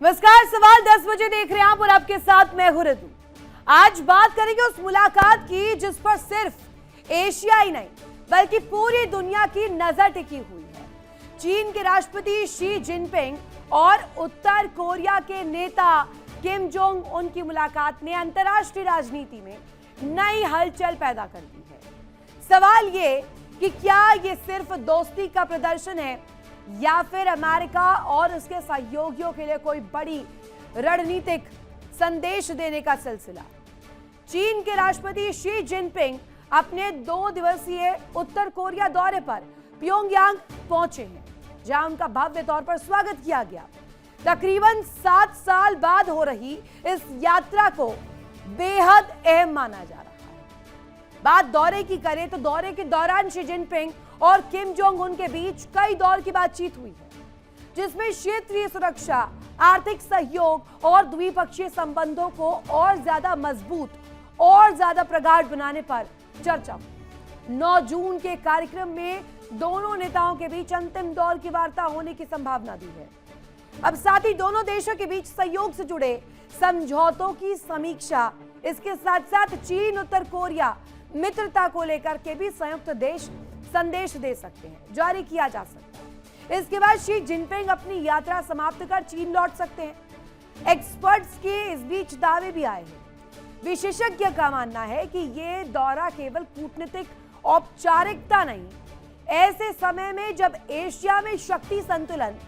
नमस्कार, सवाल 10 बजे देख रहे हैं आप और आपके साथ मैं हूं ऋतु। आज बात करेंगे उस मुलाकात की जिस पर सिर्फ एशिया ही नहीं बल्कि पूरी दुनिया की नजर टिकी हुई है। चीन के राष्ट्रपति शी जिनपिंग और उत्तर कोरिया के नेता किम जोंग उन की मुलाकात ने अंतर्राष्ट्रीय राजनीति में नई हलचल पैदा कर दी है। सवाल ये कि क्या ये सिर्फ दोस्ती का प्रदर्शन है या फिर अमेरिका और उसके सहयोगियों के लिए कोई बड़ी रणनीतिक संदेश देने का सिलसिला। चीन के राष्ट्रपति शी जिनपिंग अपने 2 दिवसीय उत्तर कोरिया दौरे पर प्योंगयांग पहुंचे हैं, जहां उनका भव्य तौर पर स्वागत किया गया। तकरीबन 7 साल बाद हो रही इस यात्रा को बेहद अहम माना जा रहा है। बात दौरे की करें तो दौरे के दौरान शी जिनपिंग और किम जोंग उन के बीच कई दौर की बातचीत हुई है, जिसमें क्षेत्रीय सुरक्षा, आर्थिक सहयोग और द्विपक्षीय संबंधों को और ज्यादा मजबूत और ज्यादा प्रगाढ़ बनाने पर चर्चा हुई। 9 जून के कार्यक्रम में दोनों नेताओं के बीच अंतिम दौर की वार्ता होने की संभावना दी है। अब साथ ही दोनों देशों के बीच सहयोग से जुड़े समझौतों की समीक्षा, इसके साथ साथ चीन उत्तर कोरिया मित्रता को लेकर के भी संयुक्त देश संदेश दे सकते हैं, जारी किया जा सकता है। इसके बाद शी जिनपिंग अपनी यात्रा समाप्त कर चीन लौट सकते हैं। एक्सपर्ट्स के इस बीच दावे भी आए हैं। विशेषज्ञ का मानना है कि ये दौरा केवल कूटनीतिक औपचारिकता नहीं, ऐसे समय में जब एशिया में शक्ति संतुलन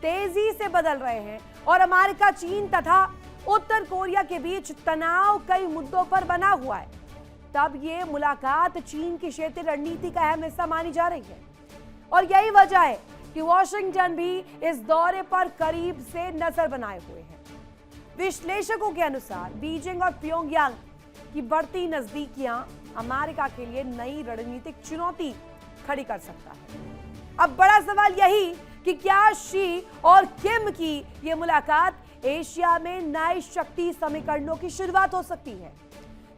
तेजी से बदल रहे हैं और अमेरिका, चीन तथा उत्तर कोरिया के बीच तनाव कई मुद्दों पर बना हुआ है, तब ये मुलाकात चीन की क्षेत्रीय रणनीति का अहम हिस्सा मानी जा रही है। और यही वजह है कि वॉशिंगटन भी इस दौरे पर करीब से नजर बनाए हुए है। विश्लेषकों के अनुसार बीजिंग और प्योंगयांग की बढ़ती नजदीकियां अमेरिका के लिए नई रणनीतिक चुनौती खड़ी कर सकता है। अब बड़ा सवाल यही कि क्या शी और किम की ये मुलाकात एशिया में नए शक्ति समीकरणों की शुरुआत हो सकती है?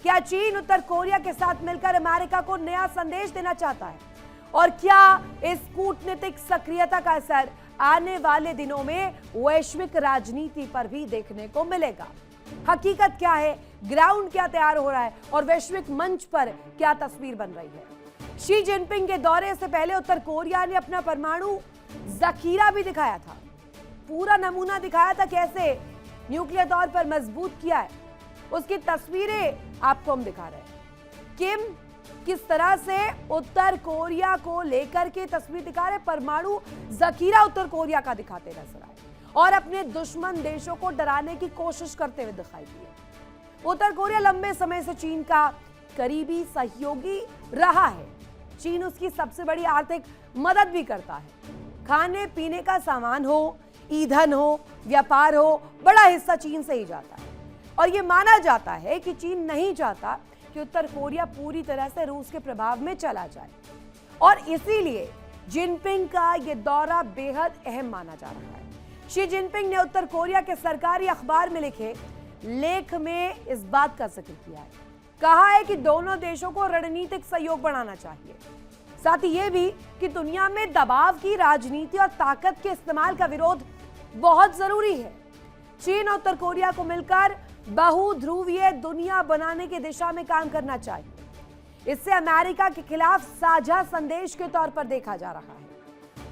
क्या चीन उत्तर कोरिया के साथ मिलकर अमेरिका को नया संदेश देना चाहता है? और क्या इस कूटनीतिक सक्रियता का असर आने वाले दिनों में वैश्विक राजनीति पर भी देखने को मिलेगा? हकीकत क्या है, ग्राउंड क्या तैयार हो रहा है और वैश्विक मंच पर क्या तस्वीर बन रही है? शी जिनपिंग के दौरे से पहले उत्तर कोरिया ने अपना परमाणु जखीरा भी दिखाया था, पूरा नमूना दिखाया था कैसे न्यूक्लियर तौर पर मजबूत किया है। उसकी तस्वीरें आपको हम दिखा रहे हैं। किम किस तरह से उत्तर कोरिया को लेकर के तस्वीर दिखा रहे, परमाणु जखीरा उत्तर कोरिया का दिखाते नजर आए और अपने दुश्मन देशों को डराने की कोशिश करते हुए दिखाई दिए। उत्तर कोरिया लंबे समय से चीन का करीबी सहयोगी रहा है। चीन उसकी सबसे बड़ी आर्थिक मदद भी करता है। खाने पीने का सामान हो, ईंधन हो, व्यापार हो, बड़ा हिस्सा चीन से ही जाता है। और यह माना जाता है कि चीन नहीं चाहता कि उत्तर कोरिया पूरी तरह से रूस के प्रभाव में चला जाए, और इसीलिए जिनपिंग का यह दौरा बेहद अहम माना जा रहा है। शी जिनपिंग ने उत्तर कोरिया के सरकारी अखबार में लिखे लेख में इस बात का जिक्र किया है। कहा है कि दोनों देशों को रणनीतिक सहयोग बढ़ाना चाहिए, साथ ही यह भी कि दुनिया में दबाव की राजनीति और ताकत के इस्तेमाल का विरोध बहुत जरूरी है। चीन और उत्तर कोरिया को मिलकर बहुध्रुवीय दुनिया बनाने की दिशा में काम करना चाहिए। इससे अमेरिका के खिलाफ साझा संदेश के तौर पर देखा जा रहा है।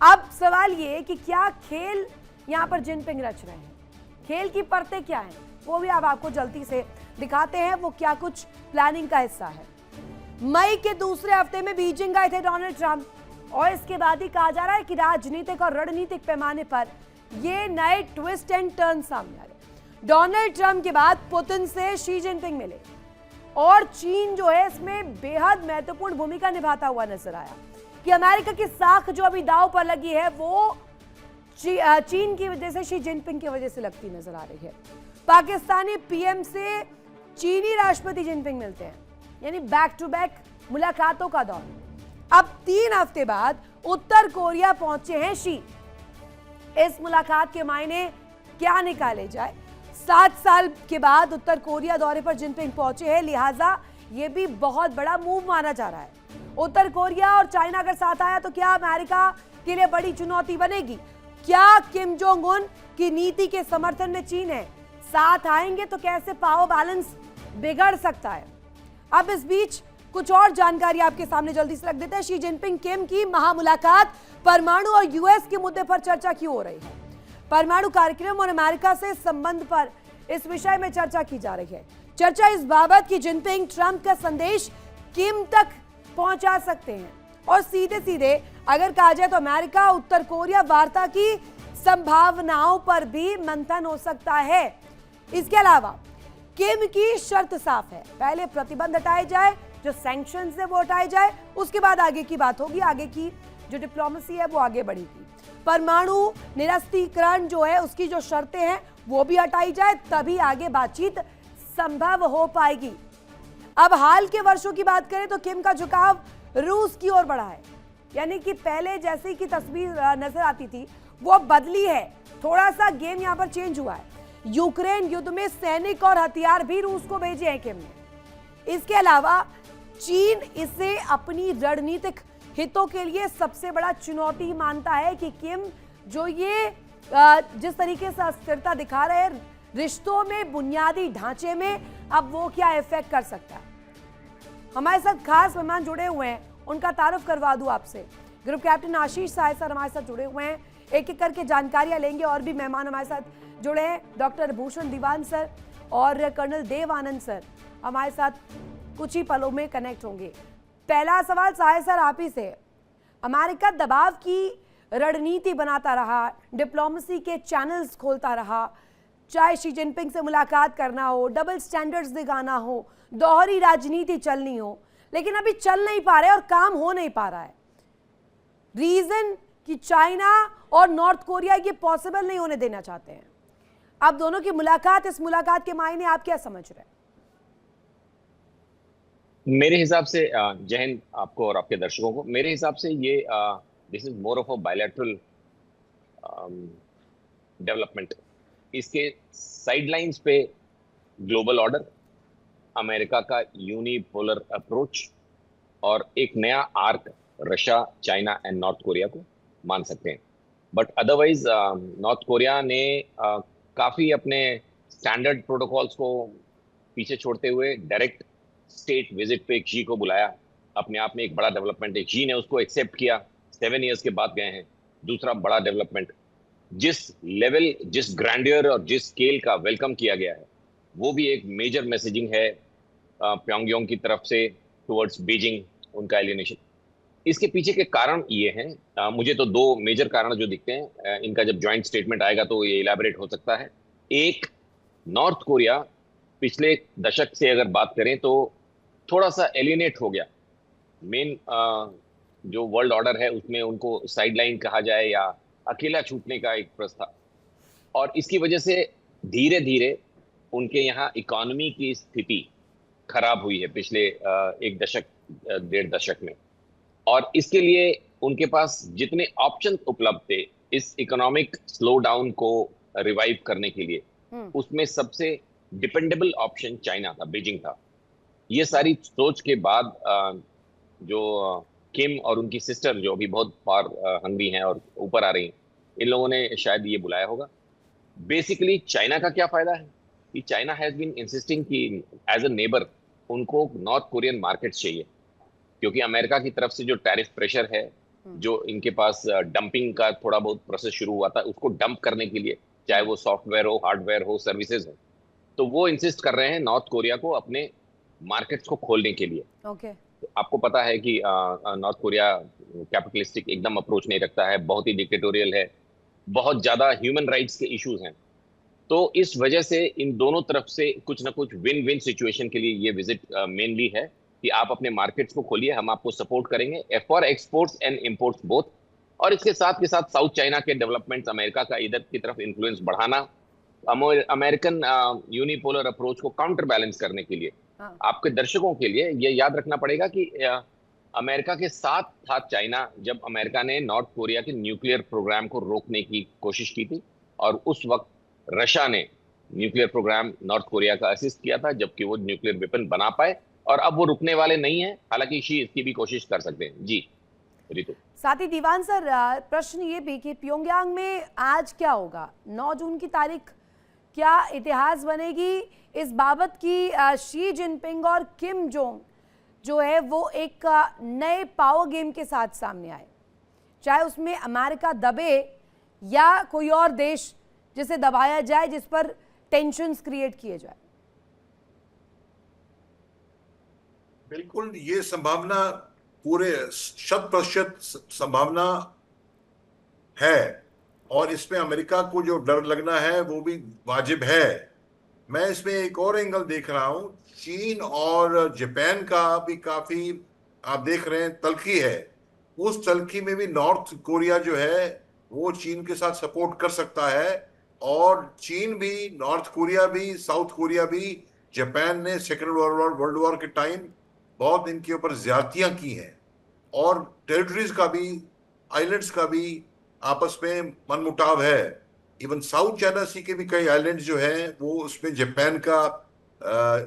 अब सवाल ये कि क्या खेल यहां पर जिनपिंग रच रहे हैं? खेल की परतें क्या हैं, वो भी अब आपको जल्दी से दिखाते हैं। वो क्या कुछ प्लानिंग का हिस्सा है। मई के दूसरे हफ्ते में बीजिंग आए थे डोनाल्ड ट्रंप, और इसके बाद ही कहा जा रहा है कि राजनीतिक और रणनीतिक पैमाने पर ये नए ट्विस्ट एंड टर्न सामने आ रहे। डोनाल्ड ट्रंप के बाद पुतिन से शी जिनपिंग मिले और चीन जो है इसमें बेहद महत्वपूर्ण भूमिका निभाता हुआ नजर आया कि अमेरिका की साख जो अभी दांव पर लगी है वो चीन की वजह से, शी जिनपिंग की वजह से लगती नजर आ रही है। पाकिस्तानी पीएम से चीनी राष्ट्रपति जिनपिंग मिलते हैं, यानी बैक टू बैक मुलाकातों का दौर। अब 3 हफ्ते बाद उत्तर कोरिया पहुंचे हैं शी। इस मुलाकात के मायने क्या निकाले जाए? 7 साल के बाद उत्तर कोरिया दौरे पर जिनपिंग पहुंचे हैं, लिहाजा यह भी बहुत बड़ा मूव माना जा रहा है। उत्तर कोरिया और चाइना अगर साथ आया तो क्या अमेरिका के लिए बड़ी चुनौती बनेगी? क्या किम जोंग उन की नीति के समर्थन में चीन है? साथ आएंगे तो कैसे पावर बैलेंस बिगड़ सकता है? अब इस बीच कुछ और जानकारी आपके सामने जल्दी से रख देते हैं। शी जिनपिंग किम की महामुलाकात, परमाणु और यूएस के मुद्दे पर चर्चा क्यों हो रही है? परमाणु कार्यक्रम और अमेरिका से संबंध पर इस विषय में चर्चा की जा रही है। चर्चा इस बाबत कि जिनपिंग ट्रंप का संदेश किम तक पहुंचा सकते हैं और सीधे सीधे अगर कहा जाए तो अमेरिका उत्तर कोरिया वार्ता की संभावनाओं पर भी मंथन हो सकता है। इसके अलावा किम की शर्त साफ है, पहले प्रतिबंध हटाए जाए, जो सैंक्शंस है वो हटाए जाए, उसके बाद आगे की बात होगी, आगे की जो डिप्लोमेसी है वो आगे बढ़ेगी। परमाणु निरस्त्रीकरण जो है उसकी जो शर्तें हैं वो भी हटाई जाए, तभी आगे बातचीत संभव हो पाएगी। अब हाल के वर्षों की बात करें तो किम का झुकाव रूस की ओर बढ़ा है, यानी कि पहले जैसे की तस्वीर नजर आती थी वो बदली है, थोड़ा सा गेम यहां पर चेंज हुआ है। यूक्रेन युद्ध में सैनिक और हथियार भी रूस को भेजे हैं किम ने। इसके अलावा चीन इसे अपनी रणनीतिक हितों के लिए सबसे बड़ा चुनौती मानता है कि किम जो ये जिस तरीके से अस्थिरता दिखा रहे हैं रिश्तों में, बुनियादी ढांचे में, अब वो क्या इफेक्ट कर सकता है। हमारे साथ खास मेहमान जुड़े हुए हैं, उनका तारुफ करवा दूं आपसे। ग्रुप कैप्टन आशीष साय सर हमारे साथ जुड़े हुए हैं, एक एक करके जानकारियां लेंगे। और भी मेहमान हमारे साथ जुड़े हैं, डॉक्टर भूषण दीवान सर और कर्नल देव आनंद सर हमारे साथ कुछ ही पलों में कनेक्ट होंगे। पहला सवाल साय सर आप ही से। अमेरिका दबाव की रणनीति बनाता रहा, डिप्लोमेसी के चैनल्स खोलता रहा, चाहे शी जिनपिंग से मुलाकात करना हो, डबल स्टैंडर्ड्स दिखाना हो, दोहरी राजनीति चलनी हो, लेकिन अभी चल नहीं पा रहे और काम हो नहीं पा रहा है। रीजन कि चाइना और नॉर्थ कोरिया ये पॉसिबल नहीं होने देना चाहते हैं। अब दोनों की मुलाकात, इस मुलाकात के मायने आप क्या समझ रहे हैं? मेरे हिसाब से जय हिंद आपको और आपके दर्शकों को। मेरे हिसाब से ये this is more of a bilateral development. इसके साइडलाइंस पे ग्लोबल ऑर्डर, अमेरिका का यूनिपोलर अप्रोच और एक नया arc Russia, China and north Korea को मान सकते हैं। बट अदरवाइज नॉर्थ कोरिया ने काफ़ी अपने स्टैंडर्ड प्रोटोकॉल्स को पीछे छोड़ते हुए डायरेक्ट स्टेट विजिट पे शी को बुलाया। अपने आप में एक बड़ा डेवलपमेंट है। शी ने उसको एक्सेप्ट किया, 7 इयर्स के बाद गए हैं। दूसरा बड़ा डेवलपमेंट, जिस लेवल, जिस ग्रैंडियर और जिस स्केल का वेलकम किया गया है वो भी एक मेजर मैसेजिंग है प्योंगयांग की तरफ से टुवर्ड्स बीजिंग, उनका एलियनेशन। इसके पीछे के कारण ये हैं, मुझे तो 2 मेजर कारण जो दिखते हैं। इनका जब जॉइंट स्टेटमेंट आएगा तो ये इलैबोरेट हो सकता है। एक, नॉर्थ कोरिया पिछले दशक से अगर बात करें तो थोड़ा सा एलियनेट हो गया। मेन जो वर्ल्ड ऑर्डर है उसमें उनको साइडलाइन कहा जाए या अकेला छूटने का एक प्रस्ताव, और इसकी वजह से धीरे धीरे उनके यहाँ इकोनॉमी की स्थिति खराब हुई है पिछले 1 दशक 1.5 दशक में। और इसके लिए उनके पास जितने ऑप्शन उपलब्ध थे इस इकोनॉमिक स्लो डाउन को रिवाइव करने के लिए, उसमें सबसे डिपेंडेबल ऑप्शन चाइना था, बीजिंग था। ये सारी सोच के बाद जो किम और उनकी सिस्टर जो अभी बहुत पार हंग्री हैं और ऊपर आ रही हैं, इन लोगों ने शायद ये बुलाया होगा। बेसिकली चाइना का क्या फायदा है कि चाइना हैज बीन इंसिस्टिंग कि एज अ नेबर उनको नॉर्थ कोरियन मार्केट्स चाहिए, क्योंकि अमेरिका की तरफ से जो टैरिफ प्रेशर है, जो इनके पास डंपिंग का थोड़ा बहुत प्रोसेस शुरू हुआ था, उसको डंप करने के लिए, चाहे वो सॉफ्टवेयर हो, हार्डवेयर हो, सर्विसेज हो, तो वो इंसिस्ट कर रहे हैं नॉर्थ कोरिया को अपने मार्केट्स को खोलने के लिए। तो आपको पता है कि नॉर्थ कोरिया कैपिटलिस्टिक एकदम अप्रोच नहीं रखता है, बहुत ही डिक्टेटोरियल है, बहुत ज्यादा ह्यूमन राइट्स के इश्यूज हैं। तो इस वजह से इन दोनों तरफ से कुछ ना कुछ विन विन सिचुएशन के लिए ये विजिट मेनली है कि आप अपने मार्केट्स को खोलिए, हम आपको सपोर्ट करेंगे for exports and imports both. और इसके साथ के साथ साउथ चाइना के डेवलपमेंट्स, अमेरिका का इधर की तरफ इन्फ्लुएंस बढ़ाना, अमेरिकन यूनिपोलर अप्रोच को काउंटर बैलेंस करने के लिए। आपके दर्शकों के लिए ये याद रखना पड़ेगा कि अमेरिका के साथ था चाइना जब अमेरिका ने नॉर्थ कोरिया के न्यूक्लियर प्रोग्राम को रोकने की कोशिश की थी, और उस वक्त रशिया ने न्यूक्लियर प्रोग्राम नॉर्थ कोरिया का असिस्ट किया था, जबकि वो न्यूक्लियर वेपन बना पाए। और अब वो रुकने वाले नहीं है, हालांकि शी इसकी भी कोशिश कर सकते हैं। जी, रितु। साथ ही दीवान सर, प्रश्न ये भी कि प्योंगयांग में आज क्या होगा, 9 जून की तारीख क्या इतिहास बनेगी इस बाबत की शी जिनपिंग और किम जोंग जो है वो एक नए पावर गेम के साथ सामने आए, चाहे उसमें अमेरिका दबे या कोई और देश जिसे दबाया जाए, जिस पर टेंशन्स क्रिएट किए जाए। बिल्कुल, ये संभावना पूरे 100% संभावना है, और इसमें अमेरिका को जो डर लगना है वो भी वाजिब है। मैं इसमें एक और एंगल देख रहा हूं, चीन और जापान का भी काफी, आप देख रहे हैं, तलखी है। उस तलखी में भी नॉर्थ कोरिया जो है वो चीन के साथ सपोर्ट कर सकता है, और चीन भी, नॉर्थ कोरिया भी, साउथ कोरिया भी, जापान ने सेकेंड वर्ल्ड वॉर के टाइम बहुत इनके ऊपर ज्यादतियां की हैं, और टेरिटरीज का भी, आइलैंड्स का भी आपस में मनमुटाव है। इवन साउथ चाइना सी के भी कई आइलैंड जो हैं वो उसमें जापान का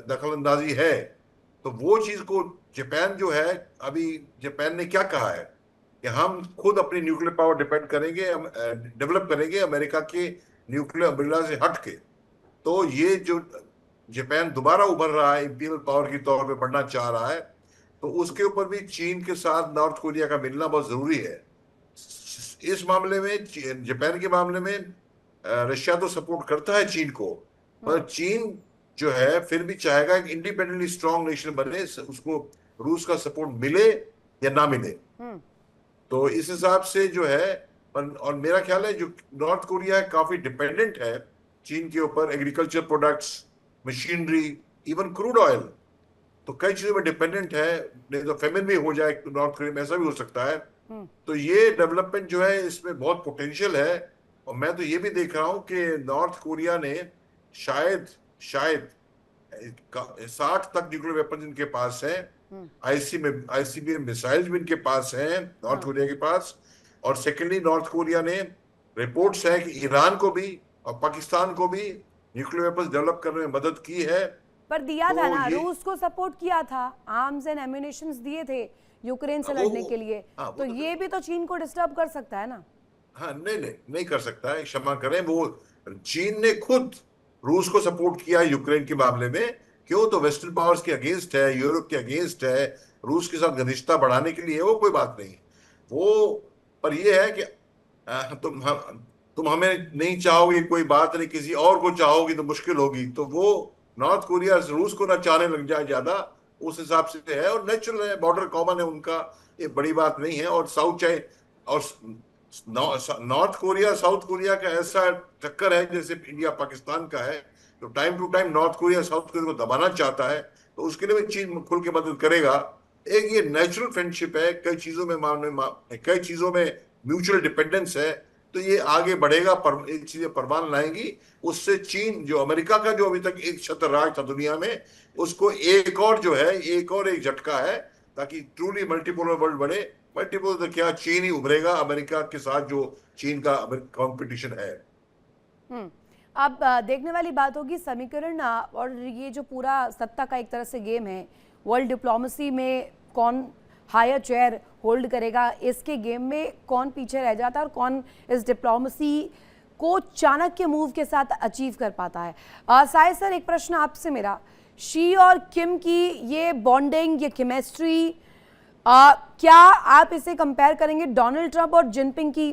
दखल अंदाजी है। तो वो चीज को जापान जो है, अभी जापान ने क्या कहा है कि हम खुद अपनी न्यूक्लियर पावर डिपेंड करेंगे, डेवलप करेंगे अमेरिका के न्यूक्लियर अम्ब्रेला से हट के। तो ये जो जापान दोबारा उभर रहा है, इंपीरियल पावर के तौर पे बढ़ना चाह रहा है, तो उसके ऊपर भी चीन के साथ नॉर्थ कोरिया का मिलना बहुत जरूरी है। इस मामले में, जापान के मामले में रशिया तो सपोर्ट करता है चीन को, पर चीन जो है फिर भी चाहेगा कि इंडिपेंडेंटली स्ट्रांग नेशन बने, उसको रूस का सपोर्ट मिले या ना मिले। तो इस हिसाब से जो है, और मेरा ख्याल है जो नॉर्थ कोरिया है काफी डिपेंडेंट है चीन के ऊपर, agriculture products, machinery, even crude oil, तो कई चीजों में डिपेंडेंट है। नहीं तो फेमिन भी हो जाए नॉर्थ कोरिया में, ऐसा भी हो सकता है। तो ये डेवलपमेंट जो है इसमें बहुत पोटेंशियल है, और मैं तो ये भी देख रहा हूं कि नॉर्थ कोरिया ने शायद 60 तक न्यूक्लियर वेपन इनके पास है, आईसीबीएम मिसाइल्स भी इनके पास हैं नॉर्थ कोरिया के पास। और सेकेंडली, नॉर्थ कोरिया ने, रिपोर्ट्स है कि ईरान को भी और पाकिस्तान को भी न्यूक्लियर वेपन्स डेवलप करने में मदद की है। पर दिया तो था ना, रूस को सपोर्ट किया था, आर्म्स एंड एम्यूनिशंस दिए थे यूक्रेन से लड़ने के लिए। तो ये भी तो चीन को डिस्टर्ब कर सकता है ना। हाँ, नहीं कर सकता है, क्षमा करें। वो चीन ने खुद रूस को सपोर्ट किया यूक्रेन के मामले में, क्यों? तो वेस्टर्न पावर्स के अगेंस्ट है, यूरोप के अगेंस्ट है, रूस के साथ घनिष्ठता बढ़ाने के लिए, वो कोई बात नहीं। वो पर ये है कि तुम हमें नहीं चाहोगे, कोई बात नहीं, किसी और को चाहोगी तो मुश्किल होगी। तो वो नॉर्थ कोरिया रूस को ना चाहने लग जाए ज्यादा, उस हिसाब से है, और नेचुरल है, बॉर्डर कॉमन है उनका, ये बड़ी बात नहीं है। और नॉर्थ कोरिया साउथ कोरिया का ऐसा टक्कर है जैसे इंडिया पाकिस्तान का है, तो time to time North Korea South Korea को दबाना चाहता है, तो उसके लिए भी चीन खुल के मदद करेगा। एक ये नेचुरल फ्रेंडशिप है, कई चीजों में म्यूचुअल डिपेंडेंस है, तो ये आगे बढ़ेगा, एक चीजें परवान लाएंगी। उससे चीन, जो अमेरिका का जो अभी तक एक छत्र राज था दुनिया में, उसको एक झटका है, ताकि ट्रूली मल्टीपोलर वर्ल्ड बने। मल्टीपोलर तो क्या, चीन ही उभरेगा अमेरिका के साथ, जो चीन का कंपटीशन है। अब देखने वाली बात होगी समीकरण, और ये जो पूरा सत्ता का एक तरह से गेम है, वर्ल्ड डिप्लोमेसी में कौन हायर चेयर होल्ड करेगा, इसके गेम में कौन पीछे रह जाता है और कौन इस डिप्लोमेसी को चाणक्य मूव के साथ अचीव कर पाता है। साय सर, एक प्रश्न आपसे मेरा, शी और किम की ये बॉन्डिंग, ये केमिस्ट्री, क्या आप इसे कंपेयर करेंगे डोनाल्ड ट्रंप और जिनपिंग की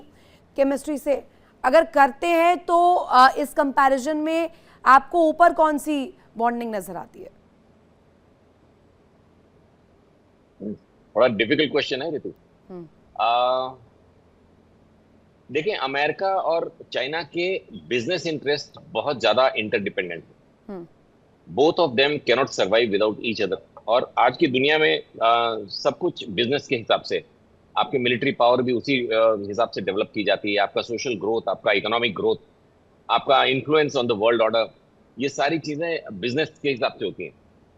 केमिस्ट्री से? अगर करते हैं तो इस कंपैरिजन में आपको ऊपर कौन सी बॉन्डिंग नजर आती है? बड़ा डिफिकल्ट क्वेश्चन है रितु। देखिए, अमेरिका और चाइना के बिजनेस इंटरेस्ट बहुत ज्यादा इंटरडिपेंडेंट है। Both of them can not survive without each other. और आज की दुनिया में सब कुछ बिजनेस के हिसाब से, आपकी मिलिट्री पावर भी उसी हिसाब से डेवलप की जाती है, आपका सोशल ग्रोथ, आपका इकोनॉमिक ग्रोथ, आपका influence on the world order, ये सारी चीजें बिजनेस के हिसाब से होती हैं।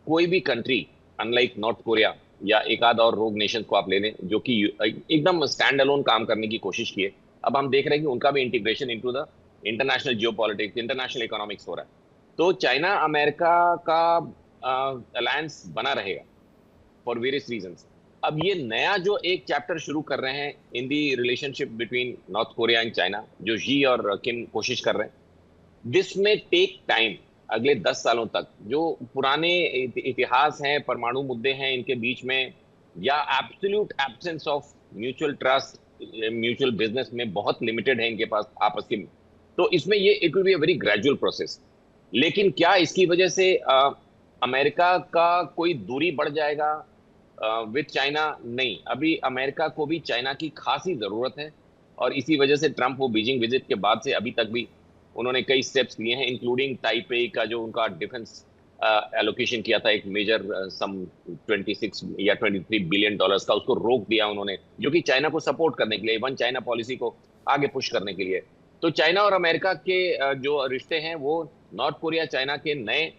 कोई भी कंट्री, अनलाइक नॉर्थ कोरिया या एक आध और रोग नेशन को आप ले लें, जो कि एकदम स्टैंड अलोन काम करने की कोशिश किए, अब हम देख रहे हैं कि उनका भी integration into the international geopolitics, international economics हो रहा है। तो चाइना अमेरिका का अलायंस बना रहेगा फॉर वेरियस रीजंस। अब ये नया जो एक चैप्टर शुरू कर रहे हैं in the relationship between North Korea and China, जो शी और किम कोशिश कर रहे हैं, दिस में टेक टाइम। अगले 10 सालों तक जो पुराने इतिहास हैं, परमाणु मुद्दे हैं इनके बीच में, या absolute absence of mutual trust, mutual business में बहुत लिमिटेड है इनके पास आपस की, तो इसमें ये it will be a very gradual process. लेकिन क्या इसकी वजह से अमेरिका का कोई दूरी बढ़ जाएगा विद चाइना? नहीं, अभी अमेरिका को भी चाइना की खासी जरूरत है, और इसी वजह से ट्रंप वो बीजिंग विजिट के बाद से अभी तक भी उन्होंने कई स्टेप्स लिए हैं, इंक्लूडिंग ताइपे का जो उनका डिफेंस एलोकेशन किया था, एक मेजर सम 26 या 23 बिलियन डॉलर्स का, उसको रोक दिया उन्होंने, जो कि चाइना को सपोर्ट करने के लिए, वन चाइना पॉलिसी को आगे पुश करने के लिए। तो चाइना और अमेरिका के जो रिश्ते हैं वो नॉर्थ कोरिया चाइना के नए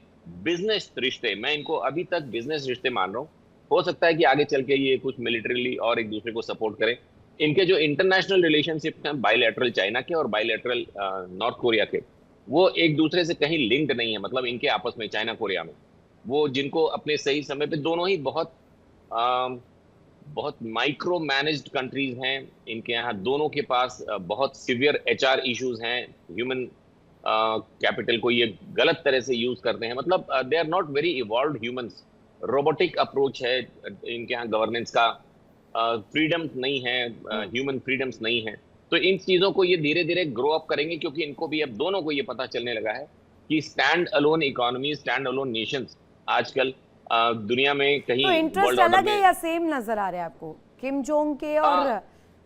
बिजनेस रिश्ते, मैं इनको अभी तक बिजनेस रिश्ते मान रहा हूँ। हो सकता है कि आगे चल के ये कुछ मिलिट्रीली और एक दूसरे को सपोर्ट करें। इनके जो इंटरनेशनल रिलेशनशिप हैं, बायलैटरल चाइना के और बायलैटरल नॉर्थ कोरिया के, वो एक दूसरे से कहीं लिंक्ड नहीं है। मतलब इनके आपस में, चाइना कोरिया में, वो जिनको अपने सही समय पे, दोनों ही बहुत बहुत माइक्रो मैनेज्ड कंट्रीज हैं इनके यहाँ, दोनों के पास बहुत सिवियर HR इश्यूज हैं, ह्यूमन कैपिटल को ये गलत तरह से यूज करते हैं। मतलब they are not very evolved humans, robotic approach है इनके यहाँ गवर्नेंस का, फ्रीडम नहीं है, ह्यूमन फ्रीडम्स नहीं है। तो इन चीजों को ये धीरे धीरे ग्रो अप करेंगे, क्योंकि इनको भी, अब दोनों को ये पता चलने लगा है कि stand alone economy, stand alone Nations आजकल दुनिया में कहीं तो इंटरेस्ट अलग है या सेम नजर आ रहे हैं आपको किम जोंग के और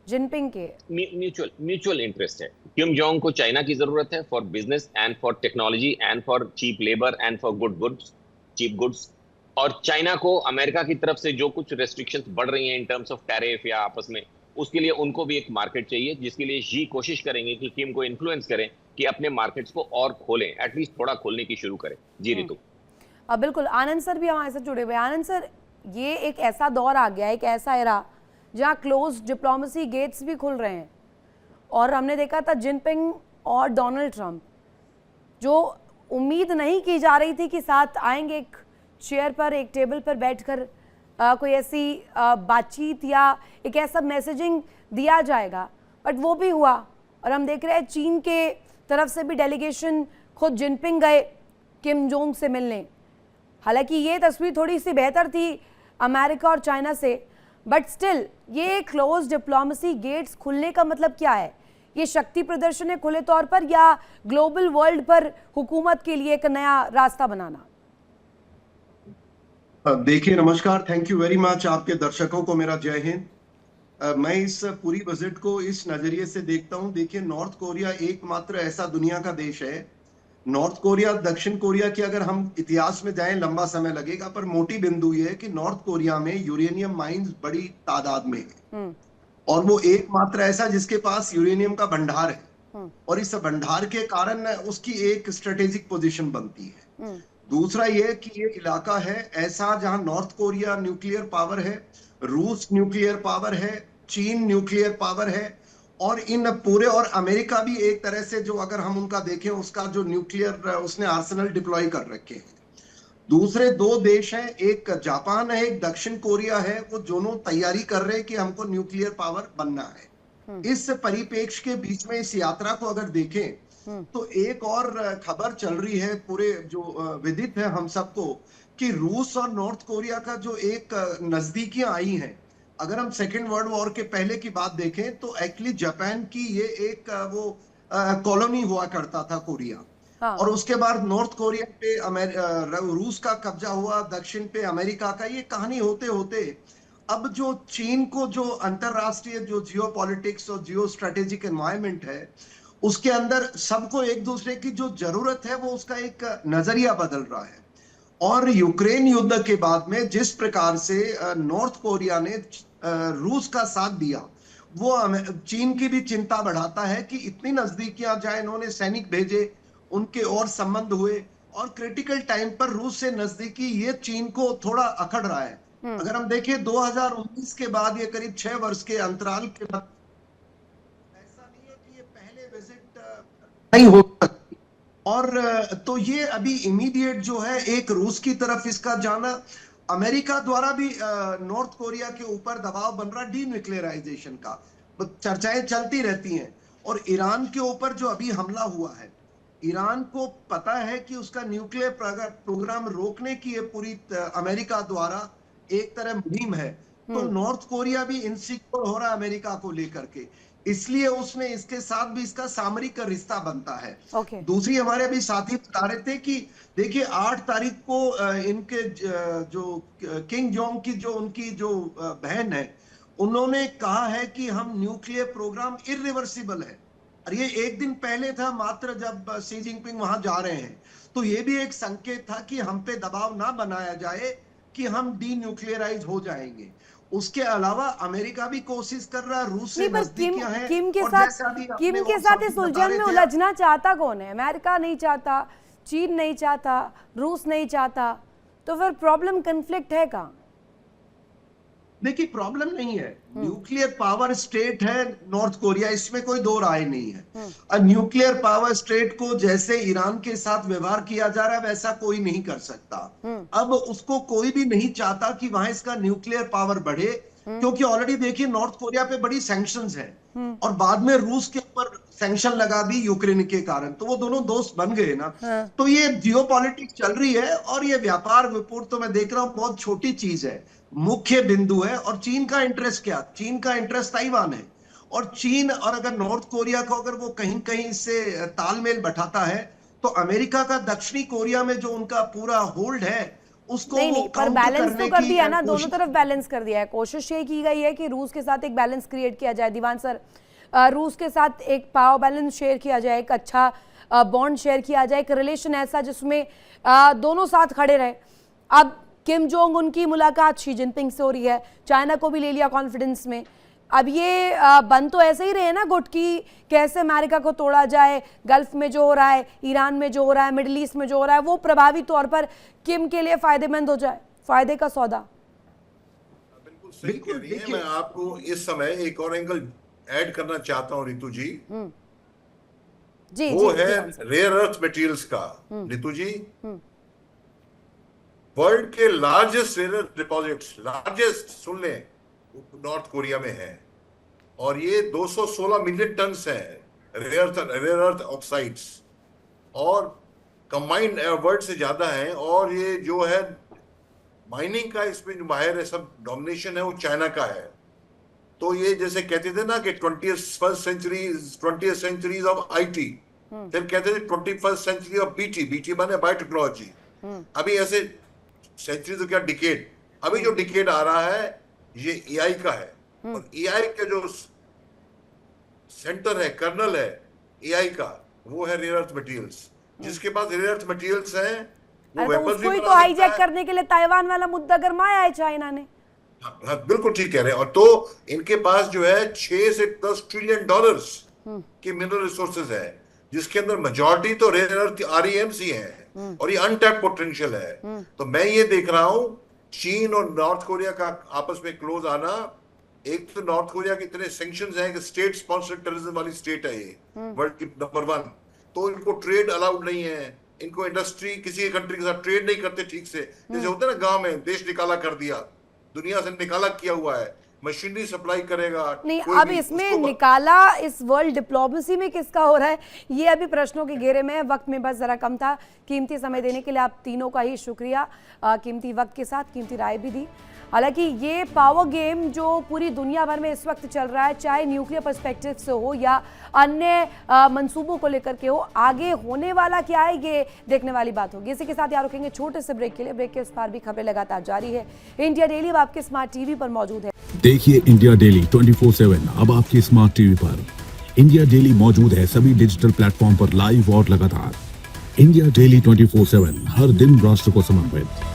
जिनपिंग के? म्यूचुअल इंटरेस्ट है। किम जोंग को चाइना की जरूरत है for business and for technology and for cheap labour and for goods, cheap goods, और चाइना को अमेरिका की तरफ से जो कुछ रेस्ट्रिक्शंस बढ़ रही हैं इन टर्म्स ऑफ टैरिफ या आपस में, उसके लिए उनको भी एक मार्केट चाहिए, जिसके लिए शी कोशिश करेंगे कि किम को इन्फ्लुएंस करें कि अपने मार्केट्स को और खोलें, एटलीस्ट थोड़ा खोलने की शुरू करें। जी रितु। बिल्कुल, आनंद सर भी हमारे साथ जुड़े हुए। आनंद सर, ये एक ऐसा दौर आ गया, एक ऐसा एरा जहाँ क्लोज डिप्लोमेसी गेट्स भी खुल रहे हैं, और हमने देखा था जिनपिंग और डोनाल्ड ट्रंप, जो उम्मीद नहीं की जा रही थी कि साथ आएंगे, एक चेयर पर, एक टेबल पर बैठकर कोई ऐसी बातचीत या एक ऐसा मैसेजिंग दिया जाएगा, बट वो भी हुआ। और हम देख रहे हैं चीन के तरफ से भी डेलीगेशन खुद जिनपिंग गए किम जोंग से मिलने। हालांकि ये तस्वीर थोड़ी सी बेहतर थी अमेरिका और चाइना से, बट स्टिल ये क्लोज डिप्लोमेसी गेट्स खुलने का मतलब क्या है? ये शक्ति प्रदर्शन है खुले तौर पर, या ग्लोबल वर्ल्ड पर हुकूमत के लिए एक नया रास्ता बनाना? देखिए, नमस्कार, थैंक यू वेरी मच। आपके दर्शकों को मेरा जय हिंद। मैं इस पूरी बजट को इस नजरिए से देखता हूं। देखिए, नॉर्थ कोरिया एकमात्र ऐसा दुनिया का देश है, नॉर्थ कोरिया, दक्षिण कोरिया की अगर हम इतिहास में जाएं लंबा समय लगेगा, पर मोटी बिंदु ये है कि नॉर्थ कोरिया में यूरेनियम माइंस बड़ी तादाद में है, और वो एकमात्र ऐसा जिसके पास यूरेनियम का भंडार है, और इस भंडार के कारण उसकी एक स्ट्रेटेजिक पोजीशन बनती है। दूसरा ये कि ये इलाका है ऐसा जहां नॉर्थ कोरिया न्यूक्लियर पावर है, रूस न्यूक्लियर पावर है, चीन न्यूक्लियर पावर है, और इन पूरे, और अमेरिका भी एक तरह से, जो अगर हम उनका देखें, उसका जो न्यूक्लियर उसने आर्सेनल डिप्लॉय कर रखे हैं। दूसरे दो देश हैं, एक जापान है, एक दक्षिण कोरिया है, वो दोनों तैयारी कर रहे हैं कि हमको न्यूक्लियर पावर बनना है। इस परिप्रेक्ष्य के बीच में इस यात्रा को अगर देखें तो एक और खबर चल रही है, पूरे जो विदित है हम सबको, कि रूस और नॉर्थ कोरिया का जो एक नजदीकियां आई हैं। अगर हम सेकेंड वर्ल्ड वॉर के पहले की बात देखें तो एक्चुअली जापान की ये एक वो कॉलोनी हुआ करता था कोरिया, हाँ। और उसके बाद नॉर्थ कोरिया पे रूस का कब्जा हुआ, दक्षिण पे अमेरिका का। ये कहानी होते होते अब जो चीन को जो अंतरराष्ट्रीय जो जियोपॉलिटिक्स और जियो स्ट्रेटेजिक एनवायरमेंट है, उसके अंदर सबको एक दूसरे की जो जरूरत है, वो उसका एक नजरिया बदल रहा है। और यूक्रेन युद्ध के बाद में जिस प्रकार से नॉर्थ कोरिया ने रूस का साथ दिया, वो चीन की भी चिंता बढ़ाता है कि इतनी नजदीकियां जाए, इन्होंने सैनिक भेजे, उनके और संबंध हुए, और क्रिटिकल टाइम पर रूस से नजदीकी ये चीन को थोड़ा अखड़ रहा है। अगर हम देखें 2019 के बाद, ये करीब 6 वर्ष के अंतराल के बाद, ऐसा नहीं है कि ये पहले विजिट नहीं हो सकती। और तो ये अभी इमीडिएट जो है, एक रूस की तरफ इसका जाना, अमेरिका द्वारा भी नॉर्थ कोरिया के ऊपर दबाव बन रहा डीन्यूक्लियराइजेशन का, चर्चाएं चलती रहती हैं। और ईरान के ऊपर जो अभी हमला हुआ है, ईरान को पता है कि उसका न्यूक्लियर प्रोग्राम रोकने की ये पूरी अमेरिका द्वारा एक तरह मुहिम है। तो नॉर्थ कोरिया भी इनसिक्योर हो रहा है अमेरिका को लेकर के, इसलिए उसने इसके साथ भी इसका सामरिक रिश्ता बनता है। दूसरी हमारे अभी साथी बता रहे थे कि देखिए 8 तारीख को इनके जो किंग जोंग की जो उनकी जो बहन है, उन्होंने कहा है कि हम न्यूक्लियर प्रोग्राम इरिवर्सिबल है। और ये एक दिन पहले था मात्र जब शी जिनपिंग वहां जा रहे हैं, तो ये भी एक संकेत था कि हम पे दबाव ना बनाया जाए कि हम डीन्यूक्लियराइज हो जाएंगे। उसके अलावा अमेरिका भी कोशिश कर रहा है, रूस से नजदीकियां हैं। किम के साथ इस उलझन में उलझना चाहता कौन है? अमेरिका नहीं चाहता, चीन नहीं चाहता, रूस नहीं चाहता, तो फिर प्रॉब्लम कन्फ्लिक्ट है कहाँ? देखिए प्रॉब्लम नहीं है, न्यूक्लियर पावर स्टेट है नॉर्थ कोरिया, इसमें कोई दो राय नहीं है। और न्यूक्लियर पावर स्टेट को जैसे ईरान के साथ व्यवहार किया जा रहा है वैसा कोई नहीं कर सकता। अब उसको कोई भी नहीं चाहता कि वहां इसका न्यूक्लियर पावर बढ़े, क्योंकि ऑलरेडी देखिए नॉर्थ कोरिया पे बड़ी सैंक्शंस है और बाद में रूस के ऊपर सैंक्शन लगा दी यूक्रेन के कारण, तो वो दोनों दोस्त बन गए ना। तो ये जियोपॉलिटिक्स चल रही है और ये व्यापार विपुल तो मैं देख रहा हूँ बहुत छोटी चीज है, मुख्य बिंदु है। और चीन का इंटरेस्ट क्या? चीन का इंटरेस्ट ताइवान है। और चीन और अगर नॉर्थ कोरिया को अगर वो कहीं कहीं इससे तालमेल बैठाता है तो अमेरिका का दक्षिणी कोरिया में जो उनका पूरा होल्ड है उसको नहीं, पर बैलेंस तो कर दिया ना, दोनों तरफ बैलेंस कर दिया है। कोशिश ये की गई है कि रूस के साथ एक बैलेंस क्रिएट किया जाए। दीवान सर, रूस के साथ एक पावर बैलेंस शेयर किया जाए, एक अच्छा बॉन्ड शेयर किया जाए, एक रिलेशन ऐसा जिसमें दोनों साथ खड़े रहे। अब किम जोंग उनकी मुलाकात शी जिनपिंग से हो रही है, चाइना को भी ले लिया कॉन्फिडेंस में। अब ये बन तो ऐसे ही रहे ना गुट की कैसे अमेरिका को तोड़ा जाए, गल्फ में जो हो रहा है, ईरान में जो हो रहा है, मिडिल ईस्ट में जो हो रहा है, वो प्रभावी तौर पर किम के लिए फायदेमंद हो जाए, फायदे का सौदा। बिल्कुल सही कह रही है। मैं आपको इस समय एक और एंगल ऐड करना चाहता हूं रितु जी। जी वो है रेयर अर्थ मटेरियल्स का। रितु जी, वर्ल्ड के largest rare earth deposits, largest सुन लें, नॉर्थ कोरिया में है और ये 216 मिलियन टन है रेयर अर्थ ऑक्साइड्स और कंबाइंड वर्ल्ड से ज्यादा है। और ये जो है माइनिंग का इसमें जो माहिर है, सब डोमिनेशन है वो चाइना का है। तो ये जैसे कहते थे ना कि 20th सेंचुरी ऑफ IT, फिर कहते थे 21st सेंचुरी ऑफ BT माने बायोटेक्नोलॉजी। अभी ऐसे सेंचुरी तो क्या डिकेड, अभी जो डिकेड आ रहा है ये AI का है। और AI का जो सेंटर है, कर्नल है AI का, वो है रेयर अर्थ मटेरियल्स। जिसके पास रेयर अर्थ मटेरियल्स हैं वो वेपन्स भी तो हाईजैक करने के लिए ताइवान वाला मुद्दा गरमाया है चाइना ने। हाँ, बिल्कुल ठीक कह रहे हैं। और तो इनके पास जो है 6 से 10 ट्रिलियन डॉलर्स की मिनरल रिसोर्सेज है, जिसके अंदर मेजॉरिटी तो रेयर अर्थ REMs ही है और ये अनटैप्ड पोटेंशियल है। तो मैं ये देख रहा हूं चीन और नॉर्थ कोरिया का आपस में क्लोज आना। एक तो नॉर्थ कोरिया के इतने सैंक्शंस हैं कि स्टेट स्पॉन्सर्ड टेररिज्म वाली स्टेट है ये, वर्ल्ड की नंबर 1। तो इनको ट्रेड अलाउड नहीं है, इनको इंडस्ट्री किसी के कंट्री के साथ ट्रेड नहीं करते ठीक से। जैसे होता है ना गांव में देश निकाला कर दिया, दुनिया से निकाला किया हुआ है, मशीनरी सप्लाई करेगा नहीं। अब इसमें निकाला इस वर्ल्ड डिप्लोमेसी में किसका हो रहा है, ये अभी प्रश्नों के घेरे में। वक्त में बस जरा कम था। कीमती समय देने के लिए आप तीनों का ही शुक्रिया, कीमती वक्त के साथ कीमती राय भी दी। हालांकि ये पावर गेम जो पूरी दुनिया भर में इस वक्त चल रहा है, चाहे न्यूक्लियर पर्सपेक्टिव से हो या अन्य मंसूबों को लेकर के हो, आगे होने वाला क्या है ये देखने वाली बात होगी। इसी के साथ यहाँ रुकेंगे छोटे से ब्रेक के लिए। ब्रेक के उस पार भी खबरें लगातार जारी है। इंडिया डेली आपके स्मार्ट टीवी पर मौजूद है। देखिए इंडिया डेली 24/7 अब आपकी स्मार्ट टीवी पर। इंडिया डेली मौजूद है सभी डिजिटल प्लेटफॉर्म पर लाइव और लगातार। इंडिया डेली 24/7 हर दिन राष्ट्र को समर्पित।